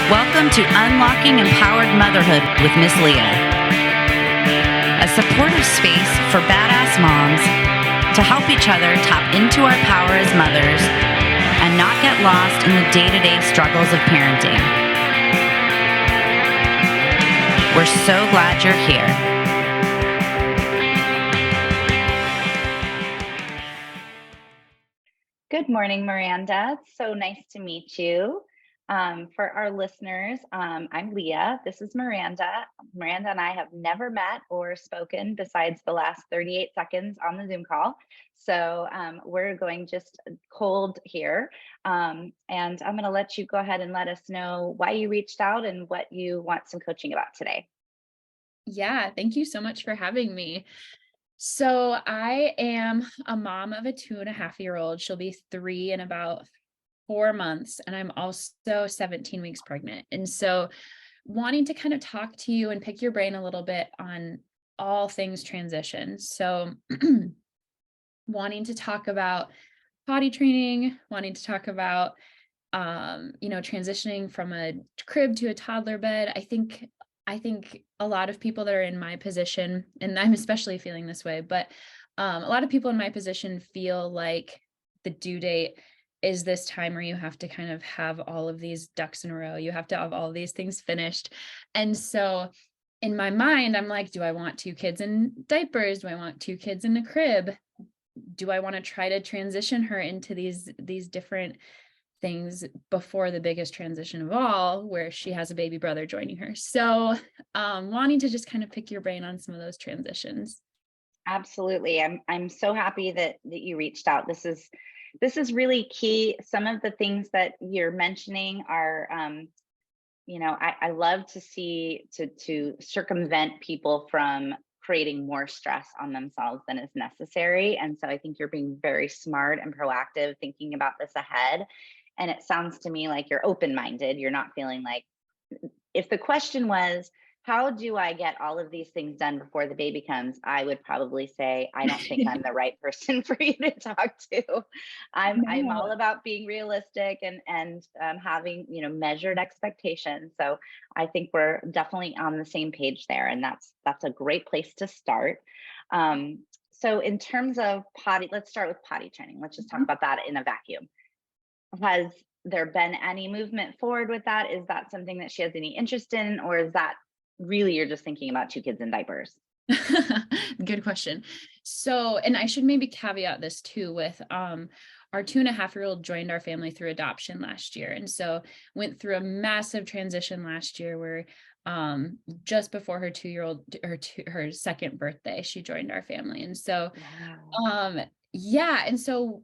Welcome to Unlocking Empowered Motherhood with Miss Leah, a supportive space for badass moms to help each other tap into our power as mothers and not get lost in the day-to-day struggles of parenting. We're so glad you're here. Good morning, Miranda. It's so nice to meet you. For our listeners, I'm Leah. This is Miranda. Miranda and I have never met or spoken besides the last 38 seconds on the Zoom call. So we're going just cold here. And I'm going to let you go ahead and let us know why you reached out and what you want some coaching about today. Yeah, thank you so much for having me. So I am a mom of a 2.5-year-old. She'll be 3 in about 4 months, and I'm also 17 weeks pregnant. And so wanting to kind of talk to you and pick your brain a little bit on all things transition. So wanting to talk about potty training, wanting to talk about transitioning from a crib to a toddler bed. I think a lot of people that are in my position, and I'm especially feeling this way, but a lot of people in my position feel like the due date is this time where you have to kind of have all of these ducks in a row. You have to have all these things finished. And so in my mind, I'm like, do I want 2 kids in diapers? Do I want 2 kids in a crib? Do I want to try to transition her into these different things before the biggest transition of all, where she has a baby brother joining her? So wanting to just kind of pick your brain on some of those transitions. Absolutely. I'm so happy that you reached out. This is really key. Some of the things that you're mentioning are I love to see to circumvent people from creating more stress on themselves than is necessary. And so I think you're being very smart and proactive thinking about this ahead. And it sounds to me like you're open-minded. You're not feeling like, if the question was, how do I get all of these things done before the baby comes? I would probably say, I don't think I'm the right person for you to talk to. I'm No. all about being realistic and having measured expectations. So I think we're definitely on the same page there, and that's a great place to start. So in terms of potty, let's start with potty training. Let's just talk about that in a vacuum. Has there been any movement forward with that? Is that something that she has any interest in, or is that really you're just thinking about 2 kids in diapers? Good question. So, and I should maybe caveat this too with our 2.5-year-old joined our family through adoption last year. And so went through a massive transition last year where just before her 2-year-old her second birthday, she joined our family. And so Wow. yeah, and so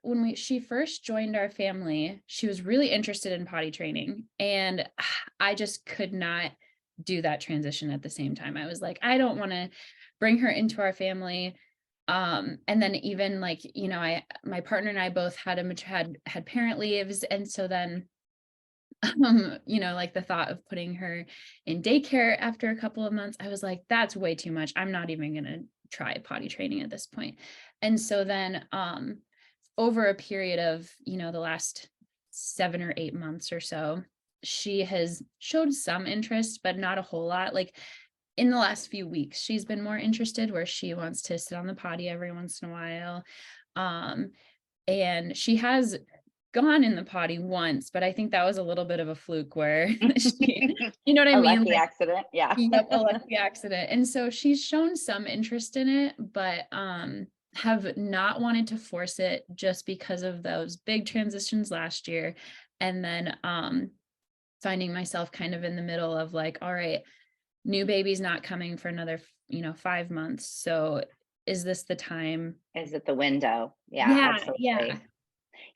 when she first joined our family, she was really interested in potty training, and I just could not do that transition at the same time. I was like, I don't want to bring her into our family. And then even like, my partner and I both had parent leaves. And so then, like the thought of putting her in daycare after a couple of months, I was like, that's way too much. I'm not even going to try potty training at this point. And so then, over a period of, the last 7 or 8 months or so, she has showed some interest, but not a whole lot. Like in the last few weeks, she's been more interested where she wants to sit on the potty every once in a while. Um, and she has gone in the potty once, but I think that was a little bit of a fluke where she, you know what I A mean? lucky Like, accident. Yeah. yep, a lucky accident. And so she's shown some interest in it, but have not wanted to force it just because of those big transitions last year. And then finding myself kind of in the middle of like, all right, new baby's not coming for another, 5 months. So is this the time? Is it the window? Yeah, Yeah. absolutely.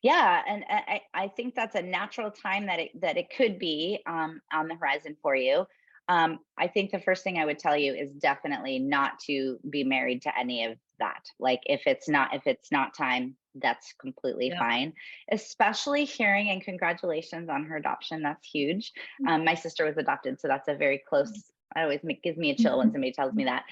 Yeah, and I think that's a natural time that it could be on the horizon for you. I think the first thing I would tell you is definitely not to be married to any of that. Like if it's not time, that's completely Yep. fine. Especially hearing, and congratulations on her adoption. That's huge. My sister was adopted, so that's a very close. I always gives me a chill when somebody tells me that.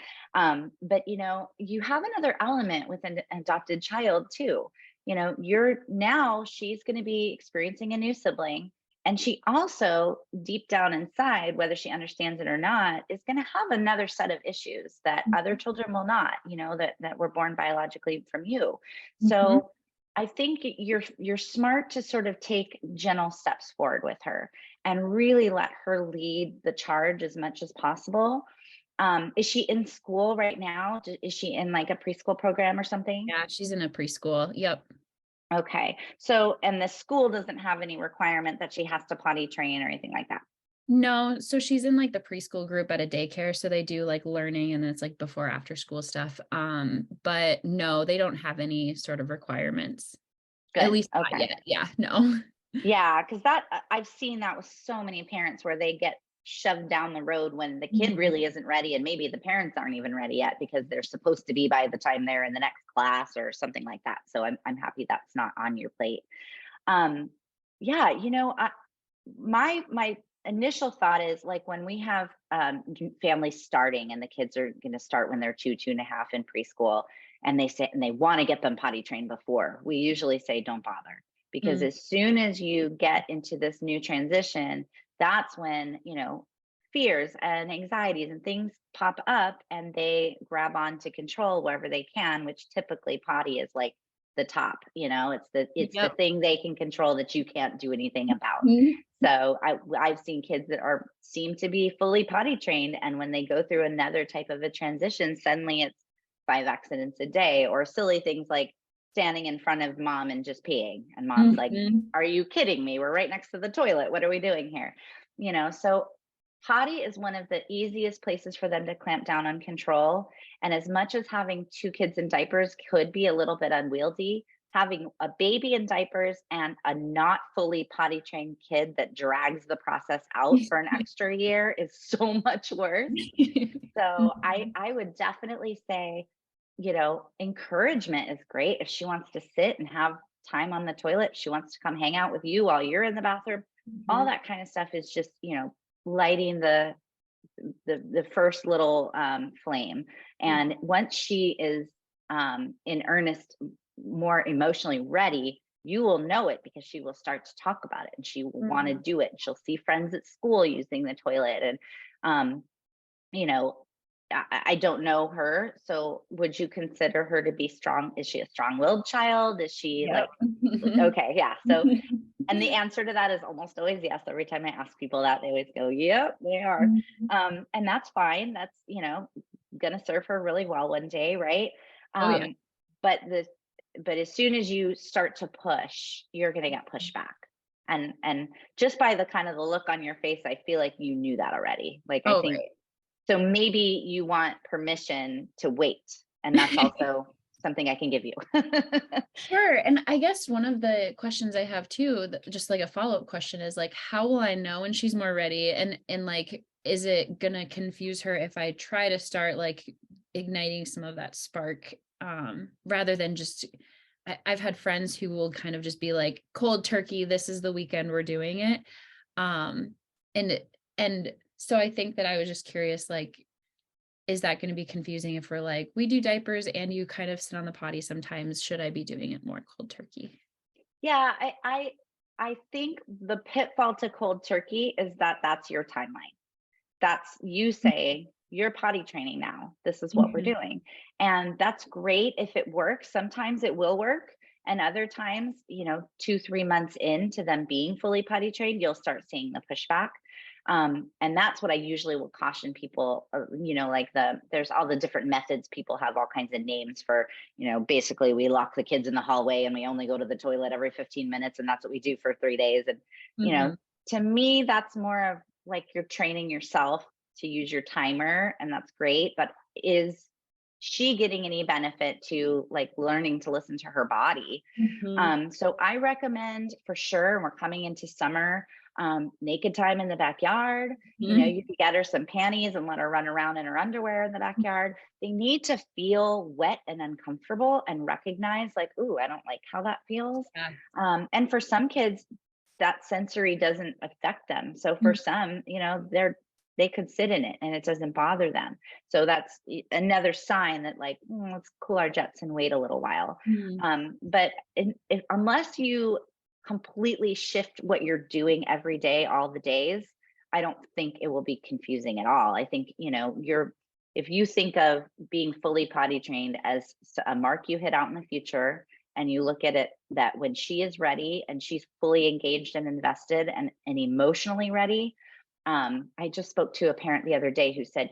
But you have another element with an adopted child too. She's going to be experiencing a new sibling. And she also, deep down inside, whether she understands it or not, is going to have another set of issues that other children will not, that were born biologically from you. Mm-hmm. So I think you're smart to sort of take gentle steps forward with her and really let her lead the charge as much as possible. Is she in school right now? Is she in like a preschool program or something? Yeah, she's in a preschool. Yep. Okay. So, and the school doesn't have any requirement that she has to potty train or anything like that. No, so she's in like the preschool group at a daycare, so they do like learning and it's like before after school stuff. But no, they don't have any sort of requirements. At Good. least not Okay. yet. Yeah, no. Yeah, because I've seen that with so many parents where they get shoved down the road when the kid Mhm. really isn't ready, and maybe the parents aren't even ready yet because they're supposed to be by the time they're in the next class or something like that. So I'm happy that's not on your plate. Um, yeah, my initial thought is like when we have families starting and the kids are going to start when they're 2.5 in preschool, and they say and they want to get them potty trained before, we usually say don't bother, because Mm. as soon as you get into this new transition, that's when fears and anxieties and things pop up, and they grab on to control wherever they can, which typically potty is like the top. It's the Yep. thing they can control that you can't do anything about. Mhm. So I've seen kids that seem to be fully potty trained, and when they go through another type of a transition, suddenly it's 5 accidents a day, or silly things like standing in front of mom and just peeing, and mom's like, Mhm. "Are you kidding me? We're right next to the toilet. What are we doing here?" So potty is one of the easiest places for them to clamp down on control. And as much as having 2 kids in diapers could be a little bit unwieldy, having a baby in diapers and a not fully potty trained kid that drags the process out for an extra year is so much worse. So Mhm. I would definitely say, encouragement is great. If she wants to sit and have time on the toilet, she wants to come hang out with you while you're in the bathroom, all Mhm. that kind of stuff is just, lighting the first little flame. And once she is in earnest, more emotionally ready, you will know it because she will start to talk about it and she will want to Mhm. do it. She'll see friends at school using the toilet. And um, you know I don't know her, so would you consider her to be strong? Is she a strong-willed child? Is she Yep. like okay, yeah. So, and the answer to that is almost always yes. Every time I ask people that, they always go, "Yep, they are." Mhm. And that's fine. That's gonna serve her really well one day, right? Oh, yeah. Um, but as soon as you start to push, you're gonna get pushed back. And just by the kind of the look on your face, I feel like you knew that already. Like I Oh, think so. Maybe you want permission to wait, and that's right. also something I can give you. Sure. And I guess one of the questions I have too, just like a follow-up question is like, how will I know when she's more ready? And like, is it gonna confuse her if I try to start like igniting some of that spark, rather than just I've had friends who will kind of just be like cold turkey, this is the weekend we're doing it. Um, and so I think that I was just curious, like, is that going to be confusing if we're like, we do diapers and you kind of sit on the potty sometimes? Should I be doing it more cold turkey? Yeah, I think the pitfall to cold turkey is that that's your timeline. That's you saying you're potty training now. This is what we're Mhm. doing. And that's great if it works. Sometimes it will work. And other times, 2, 3 months into them being fully potty trained, you'll start seeing the pushback. And that's what I usually will caution people, like there's all the different methods. People have all kinds of names for, basically we lock the kids in the hallway and we only go to the toilet every 15 minutes. And that's what we do for 3 days. And, you know, Mhm. to me, that's more of like you're training yourself to use your timer, and that's great. But is she getting any benefit to like learning to listen to her body? Mhm. So I recommend for sure, and we're coming into summer, naked time in the backyard. Mhm. You could get her some panties and let her run around in her underwear in the backyard. They need to feel wet and uncomfortable and recognize, like, ooh, I don't like how that feels. Yeah. And for some kids, that sensory doesn't affect them. So for Mhm. some, they could sit in it and it doesn't bother them. So that's another sign that like, let's cool our jets and wait a little while. Mhm. But unless you completely shift what you're doing every day, all the days, I don't think it will be confusing at all. I think, if you think of being fully potty trained as a mark you hit out in the future, and you look at it that when she is ready and she's fully engaged and invested and emotionally ready. I just spoke to a parent the other day who said,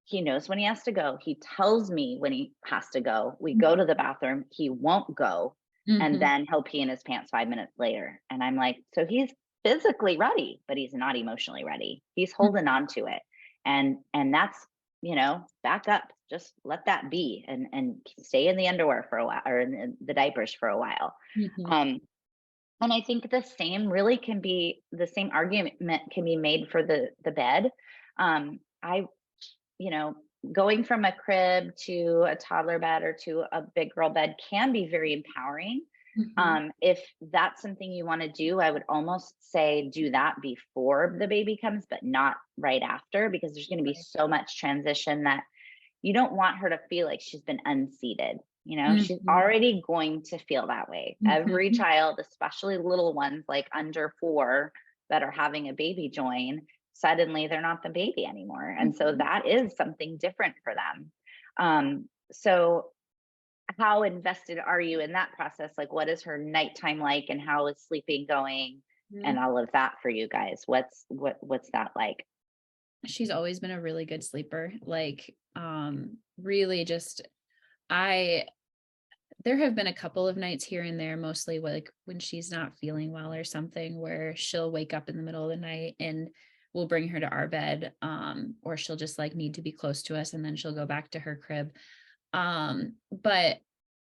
he knows when he has to go. He tells me when he has to go. We go to the bathroom, he won't go. And Mhm. then he'll pee in his pants 5 minutes later. And I'm like, so he's physically ready, but he's not emotionally ready. He's holding on to it. And that's, back up, just let that be, and stay in the underwear for a while, or in the diapers for a while. Mhm. Um, and I think the same argument can be made for the bed. I, you know, Going from a crib to a toddler bed or to a big girl bed can be very empowering. Mhm. If that's something you want to do, I would almost say do that before the baby comes, but not right after, because there's going to be Right. so much transition that you don't want her to feel like she's been unseated. She's Mhm. already going to feel that way. Every Mhm. child, especially little ones like under 4 that are having a baby join, suddenly they're not the baby anymore. And so Mhm. that is something different for them. So how invested are you in that process? Like, what is her nighttime like, and how is sleeping going, and Mhm. all of that for you guys? What's that like? She's always been a really good sleeper. Like, really just I there have been a couple of nights here and there, mostly like when she's not feeling well or something, where she'll wake up in the middle of the night and we'll bring her to our bed. Or she'll just like need to be close to us and then she'll go back to her crib. But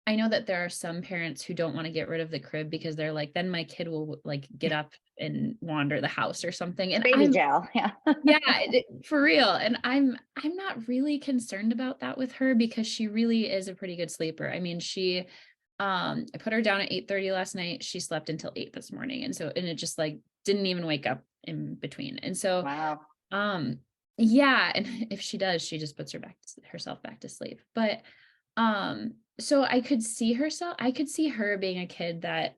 I know that there are some parents who don't want to get rid of the crib because they're like, then my kid will like get up and wander the house or something. And Baby jail. Yeah. yeah, for real. And I'm not really concerned about that with her because she really is a pretty good sleeper. I mean, I put her down at 8:30 last night. She slept until 8 this morning. And it just like didn't even wake up in between. And so Wow. um yeah, and if she does, she just puts herself back to sleep. But so I could see her being a kid that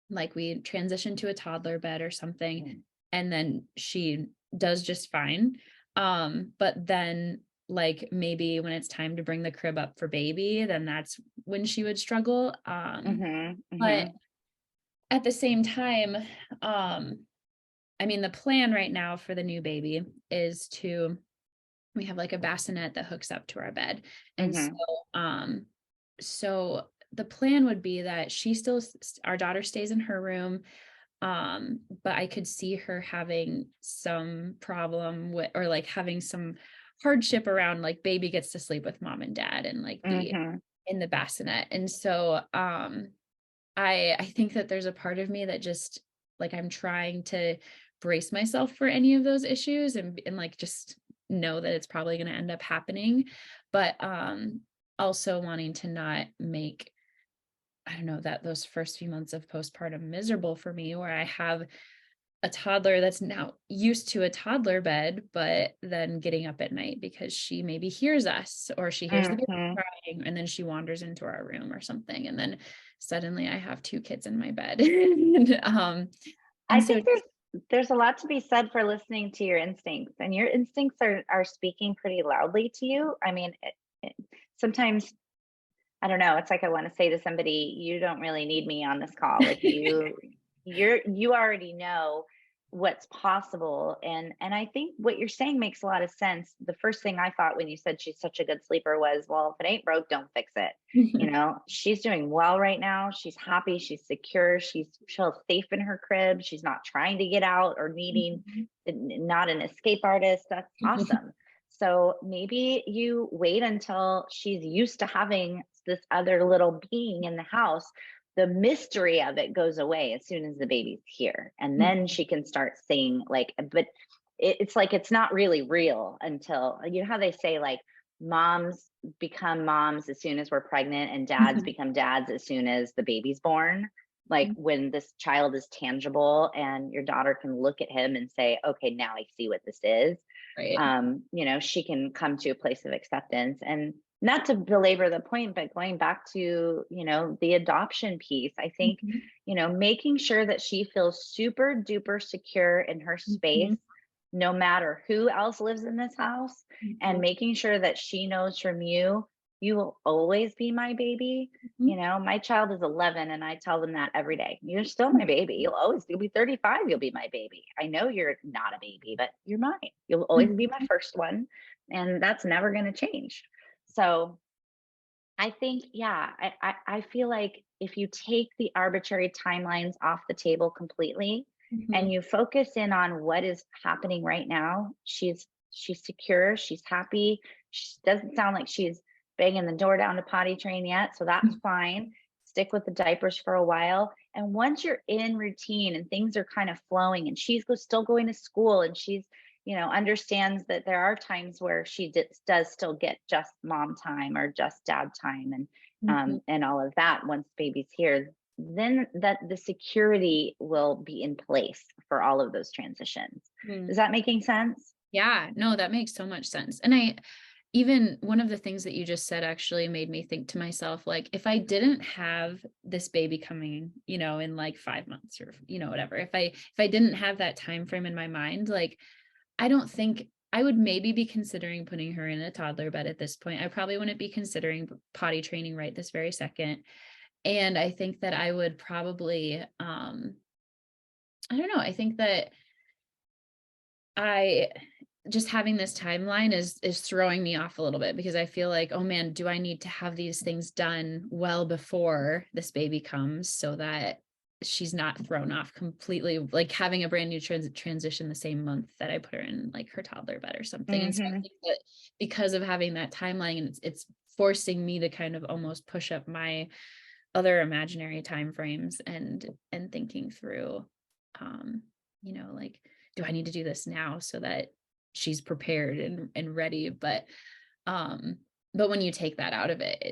like we transition to a toddler bed or something, and then she does just fine. But then like maybe when it's time to bring the crib up for baby, then that's when she would struggle. Mhm. But Mhm. at the same time, um, I mean, the plan right now for the new baby is we have like a bassinet that hooks up to our bed. And Mhm. um, so the plan would be that our daughter stays in her room. But I could see her having some problem with, or like having some hardship around like baby gets to sleep with mom and dad and like be Mhm. in the bassinet. And so I think that there's a part of me that just like I'm trying to brace myself for any of those issues and like just know that it's probably going to end up happening, but also wanting to not make, I don't know, that those first few months of postpartum miserable for me, where I have a toddler that's now used to a toddler bed, but then getting up at night because she maybe hears us or she hears the baby Mhm. crying and then she wanders into our room or something. And then suddenly I have 2 kids in my bed. I And so think there's a lot to be said for listening to your instincts, and your instincts are speaking pretty loudly to you. I mean, sometimes I don't know. It's like I want to say to somebody, you don't really need me on this call. Like you already know what's possible. And I think what you're saying makes a lot of sense. The first thing I thought when you said she's such a good sleeper was, well, if it ain't broke, don't fix it. She's doing well right now. She's happy, she's secure, she's safe in her crib. She's not trying to get out or needing, not an escape artist. That's awesome. So maybe you wait until she's used to having this other little being in the house. The mystery of it goes away as soon as the baby's here. And then she can start saying, like, but it's like it's not really real until, how they say, like, moms become moms as soon as we're pregnant, and dads become dads as soon as the baby's born. Like when this child is tangible and your daughter can look at him and say, okay, now I see what this is. right. She can come to a place of acceptance. And not to belabor the point, but going back to, the adoption piece, I think, Mhm. making sure that she feels super duper secure in her space, Mhm. no matter who else lives in this house, and Mhm. making sure that she knows from you, you will always be my baby. Mhm. My child is 11 and I tell them that every day. You're still my baby. You'll be 35. You'll be my baby. I know you're not a baby, but you're mine. You'll always be my Mhm. first one. And that's never going to change. So I think, yeah, I feel like if you take the arbitrary timelines off the table completely and Mhm. you focus in on what is happening right now, she's secure, she's happy. She doesn't sound like she's banging the door down to potty train yet, so that's fine. Stick with the diapers for a while. And once you're in routine and things are kind of flowing and still going to school and she's understands that there are times where she does still get just mom time or just dad time Mhm. and all of that once baby's here, then that the security will be in place for all of those transitions. Mhm. Is that making sense? Yeah, no, that makes so much sense. And even one of the things that you just said actually made me think to myself, like, if I didn't have this baby coming, in like 5 months or, whatever, if I didn't have that time frame in my mind, like, I don't think I would maybe be considering putting her in a toddler bed at this point. I probably wouldn't be considering potty training right this very second. And I think that I would probably, I don't know. I think that I just having this timeline is throwing me off a little bit because I feel like, oh man, do I need to have these things done well before this baby comes so that she's not thrown off completely, like having a brand new transition the same month that I put her in like her toddler bed or something. And so I Hmm. think that because of having that timeline, and it's forcing me to kind of almost push up my other imaginary time frames and thinking through, um, like, do I need to do this now so that she's prepared and ready? But when you take that out of it,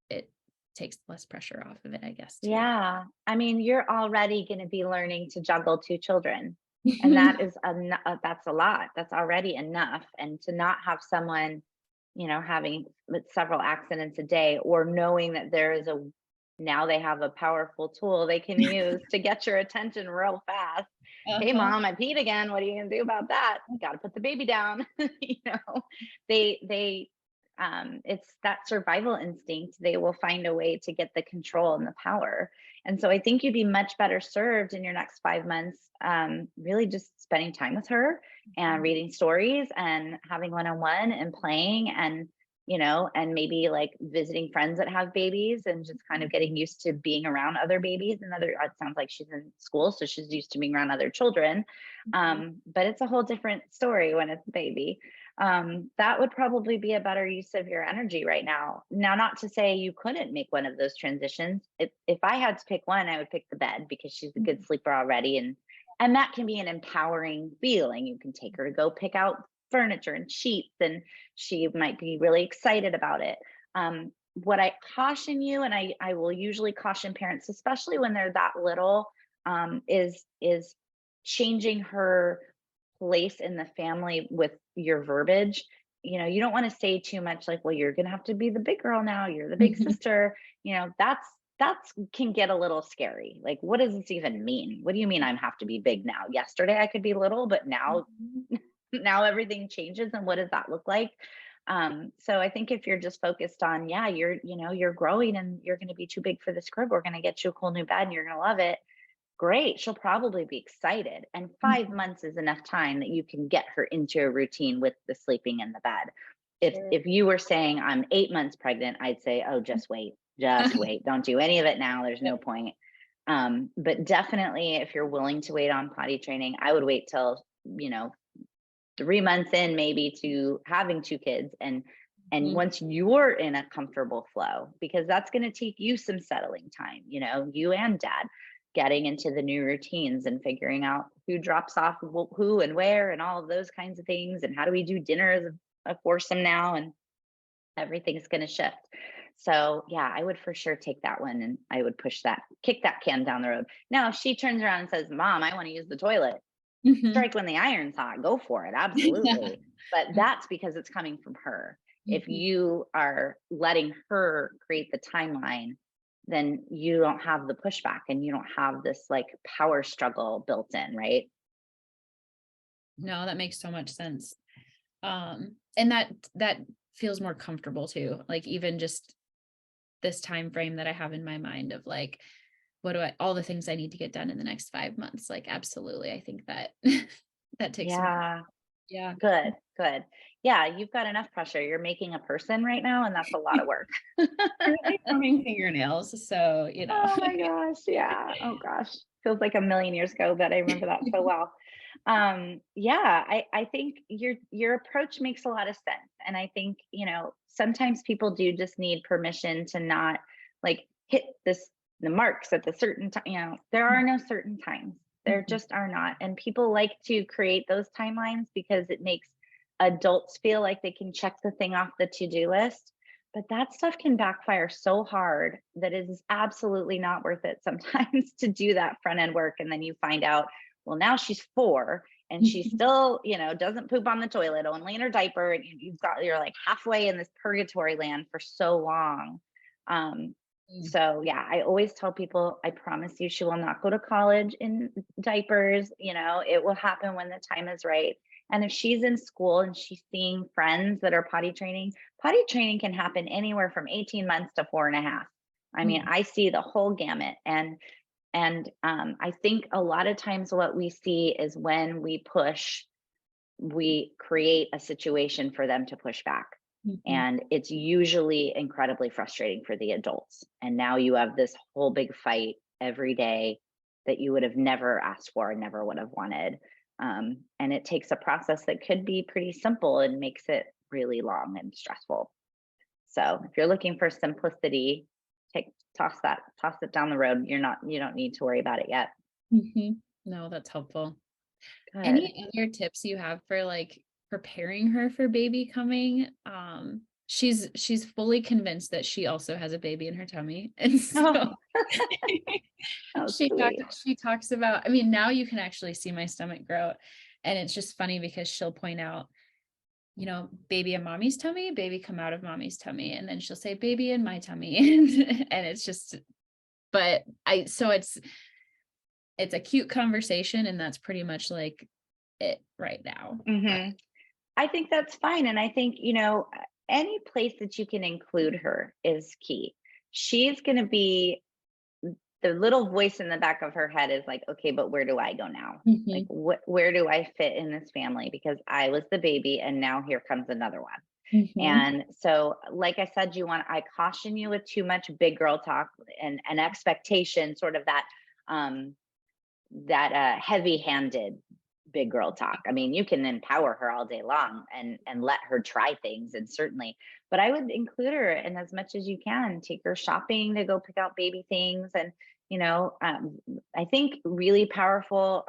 it takes less pressure off of it, I guess, too. Yeah, I mean, you're already going to be learning to juggle two children, and that is that's a lot. That's already enough. And to not have someone, having with several accidents a day, or knowing that there is now they have a powerful tool they can use to get your attention real fast. Hey, Uh-huh. mom, I peed again. What are you gonna do about that? Got to put the baby down. They it's that survival instinct. They will find a way to get the control and the power. And so I think you'd be much better served in your next 5 months, really just spending time with her and reading stories and having one-on-one and playing and maybe like visiting friends that have babies and just kind of getting used to being around other babies and it sounds like she's in school, so she's used to being around other children. Mhm. But it's a whole different story when it's a baby. That would probably be a better use of your energy right now. Now, not to say you couldn't make one of those transitions. If I had to pick one, I would pick the bed because she's a good sleeper already, and that can be an empowering feeling. You can take her to go pick out furniture and sheets, and she might be really excited about it. What I caution you, and I will usually caution parents, especially when they're that little, is changing her place in the family with your verbiage. You don't want to say too much like, well, you're going to have to be the big girl now, you're the big Mhm. sister. That's can get a little scary. Like, what does this even mean? What do you mean I have to be big now? Yesterday I could be little, but now Mhm. now everything changes, and what does that look like? So I think if you're just focused on, yeah, you're growing and you're going to be too big for this crib, we're going to get you a cool new bed and you're going to love it. Great. She'll probably be excited. And 5 months is enough time that you can get her into a routine with the sleeping in the bed. If Sure. if you were saying I'm 8 months pregnant, I'd say, oh, just wait. Just wait. Don't do any of it now. There's no point. But definitely if you're willing to wait on potty training, I would wait till, 3 months in maybe to having two kids, and Mhm. once you're in a comfortable flow, because that's going to take you some settling time, you and dad getting into the new routines and figuring out who drops off who and where and all of those kinds of things, and how do we do dinners of foursome now, and everything's going to shift. So yeah, I would for sure take that one, and I would kick that can down the road. Now if she turns around and says, mom, I want to use the toilet, Mhm. strike when the iron's hot, go for it, absolutely. But that's because it's coming from her. If you are letting her create the timeline, then you don't have the pushback and you don't have this like power struggle built in, right? No, that makes so much sense. And that feels more comfortable too. Like even just this time frame that I have in my mind of like, all the things I need to get done in the next 5 months. Like, absolutely. I think that that takes some, Yeah. yeah. Good. Good. Yeah. You've got enough pressure. You're making a person right now, and that's a lot of work. Currently forming fingernails. So, Oh my gosh. Yeah. Oh gosh. Feels like a million years ago, but I remember that so well. Yeah, I think your approach makes a lot of sense. And I think, sometimes people do just need permission to not like hit the marks at the certain time. There are no certain times. There Mhm. just are not. And people like to create those timelines because it makes adults feel like they can check the thing off the to-do list. But that stuff can backfire so hard that it is absolutely not worth it sometimes to do that front end work. And then you find out, well, now she's 4 and she still, doesn't poop on the toilet, only in her diaper. And you're like halfway in this purgatory land for so long. So yeah, I always tell people, I promise you, she will not go to college in diapers. It will happen when the time is right. And if she's in school and she's seeing friends that are potty training can happen anywhere from 18 months to 4.5. I mean, I see the whole gamut. And I think a lot of times what we see is when we push, we create a situation for them to push back. And it's usually incredibly frustrating for the adults. And now you have this whole big fight every day that you would have never asked for and never would have wanted. And it takes a process that could be pretty simple and makes it really long and stressful. So if you're looking for simplicity, toss it down the road. You don't need to worry about it yet. No, that's helpful. Good. Any other tips you have for like preparing her for baby coming? She's fully convinced that she also has a baby in her tummy. And so Oh, sweet. she talks about, I mean, now you can actually see my stomach grow. And it's just funny because she'll point out, baby in mommy's tummy, baby come out of mommy's tummy. And then she'll say baby in my tummy. And it's just, but it's a cute conversation, and that's pretty much like it right now. I think that's fine. And I think, any place that you can include her is key. She's going to be the little voice in the back of her head is like, okay, but where do I go now? Like, where do I fit in this family? Because I was the baby and now here comes another one. And so, like I said, I caution you with too much big girl talk and expectation, sort of that heavy-handed big girl talk. I mean, you can empower her all day long and let her try things, and certainly, but I would include her in as much as you can. Take her shopping to go pick out baby things. And I think really powerful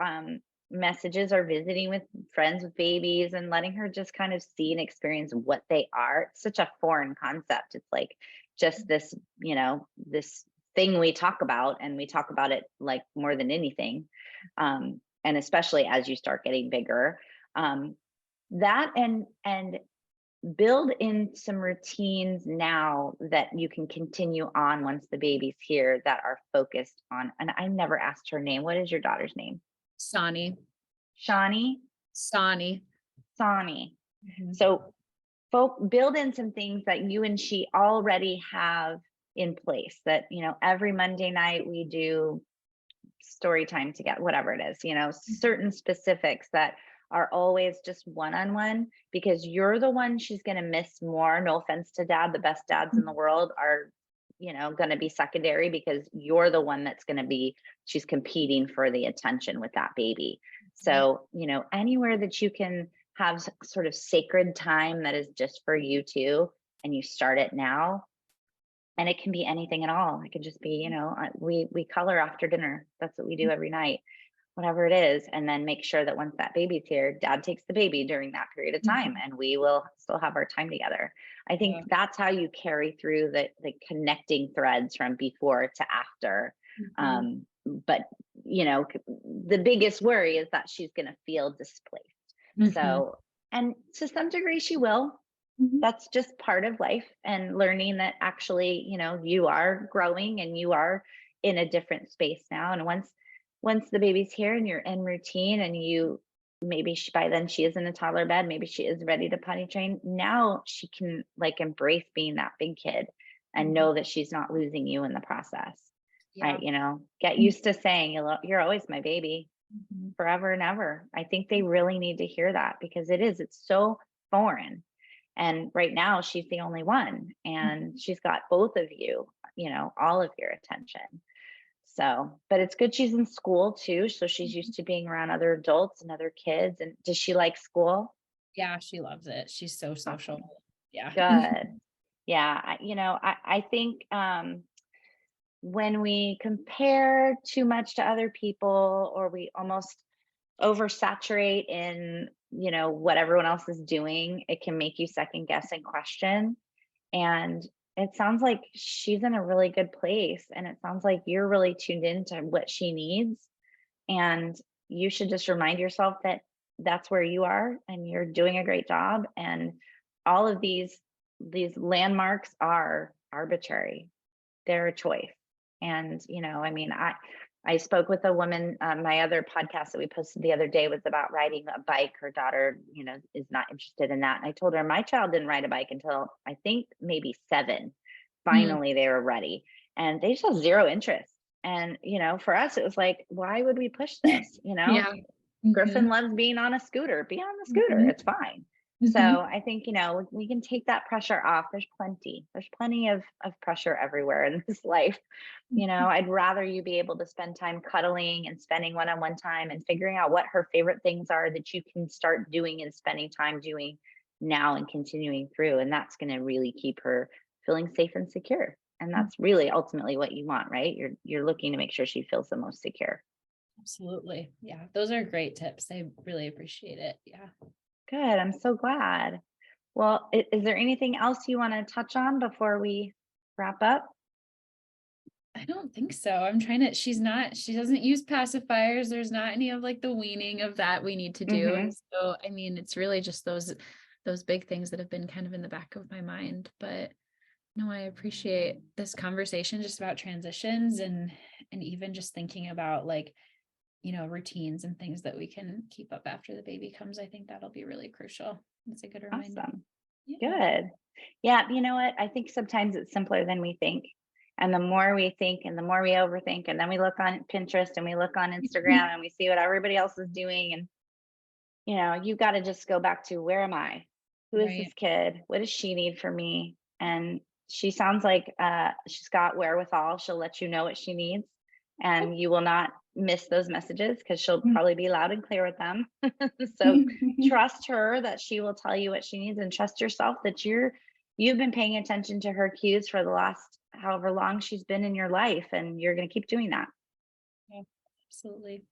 messages are visiting with friends with babies and letting her just kind of see and experience what they are. It's such a foreign concept. It's like just this, this thing we talk about, and we talk about it like more than anything. And especially as you start getting bigger, that and build in some routines now that you can continue on once the baby's here, that are focused on, and I never asked her name. What is your daughter's name? Sani. Shawnee? Sani. So build in some things that you and she already have in place, that, every Monday night we do story time together, whatever it is, certain specifics that are always just one-on-one, because you're the one she's going to miss more. No offense to dad, the best dads in the world are, going to be secondary, because you're the one that's going to be, she's competing for the attention with that baby. So, anywhere that you can have sort of sacred time that is just for you two, and you start it now. And it can be anything at all. It can just be, we color after dinner. That's what we do every night, whatever it is. And then make sure that once that baby's here, dad takes the baby during that period of time, and we will still have our time together. I think that's how you carry through the connecting threads from before to after. But, the biggest worry is that she's going to feel displaced. So, and to some degree she will, that's just part of life, and learning that actually, you are growing and you are in a different space now. And once the baby's here and you're in routine, and maybe by then she is in a toddler bed, maybe she is ready to potty train. Now she can like embrace being that big kid and know that she's not losing you in the process. Yeah. Right. Get used to saying, you're always my baby forever and ever. I think they really need to hear that, because it's so foreign. And right now she's the only one, and she's got both of you, all of your attention. So, but it's good she's in school too. So she's used to being around other adults and other kids. And does she like school? Yeah, she loves it. She's so social. Yeah. Good. Yeah. I think when we compare too much to other people, or we almost oversaturate in, what everyone else is doing, it can make you second guess and question. And it sounds like she's in a really good place. And it sounds like you're really tuned into what she needs. And you should just remind yourself that that's where you are and you're doing a great job. And all of these landmarks are arbitrary. They're a choice. And, I spoke with a woman, my other podcast that we posted the other day was about riding a bike. Her daughter, is not interested in that. And I told her my child didn't ride a bike until I think maybe 7. Finally, they were ready, and they just have zero interest. And, for us, it was like, why would we push this? Yeah. Griffin loves being on a scooter, be on the scooter. It's fine. So I think, we can take that pressure off. There's plenty of pressure everywhere in this life. I'd rather you be able to spend time cuddling and spending one-on-one time and figuring out what her favorite things are that you can start doing and spending time doing now and continuing through. And that's going to really keep her feeling safe and secure. And that's really ultimately what you want, right? You're looking to make sure she feels the most secure. Absolutely. Yeah. Those are great tips. I really appreciate it. Yeah. Good. I'm so glad. Well, is there anything else you want to touch on before we wrap up? I don't think so. I'm trying to, she doesn't use pacifiers. There's not any of like the weaning of that we need to do. And so, it's really just those big things that have been kind of in the back of my mind. But no, I appreciate this conversation just about transitions and even just thinking about like, routines and things that we can keep up after the baby comes. I think that'll be really crucial. It's a good reminder. Awesome. Yeah. Good. Yeah. You know what? I think sometimes it's simpler than we think. And the more we think and the more we overthink, and then we look on Pinterest and we look on Instagram and we see what everybody else is doing. And, you've got to just go back to, where am I? Who is this kid? What does she need from me? And she sounds like she's got wherewithal. She'll let you know what she needs, and you will not miss those messages because she'll probably be loud and clear with them. So trust her that she will tell you what she needs, and trust yourself that you've been paying attention to her cues for the last however long she's been in your life, and you're going to keep doing that. Yeah, absolutely.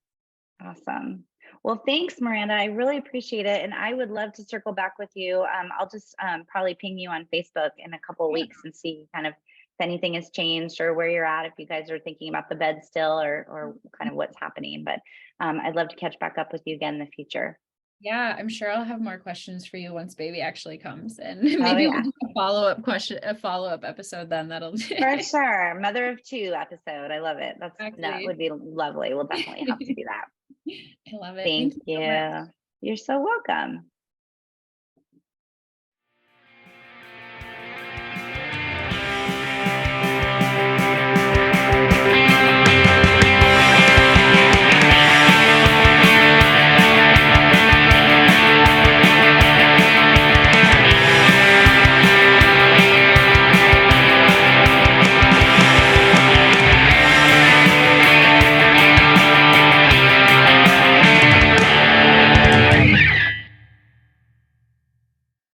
Awesome. Well, thanks, Miranda. I really appreciate it. And I would love to circle back with you. I'll just probably ping you on Facebook in a couple of weeks and see kind of if anything has changed or where you're at, if you guys are thinking about the bed still, or kind of what's happening. But I'd love to catch back up with you again in the future. Yeah, I'm sure I'll have more questions for you once baby actually comes, and maybe we'll do a follow-up episode then. That'll for sure. Mother of 2 episode. I love it. That would be lovely. We'll definitely have to do that. I love it. Thank you. So much. You're so welcome.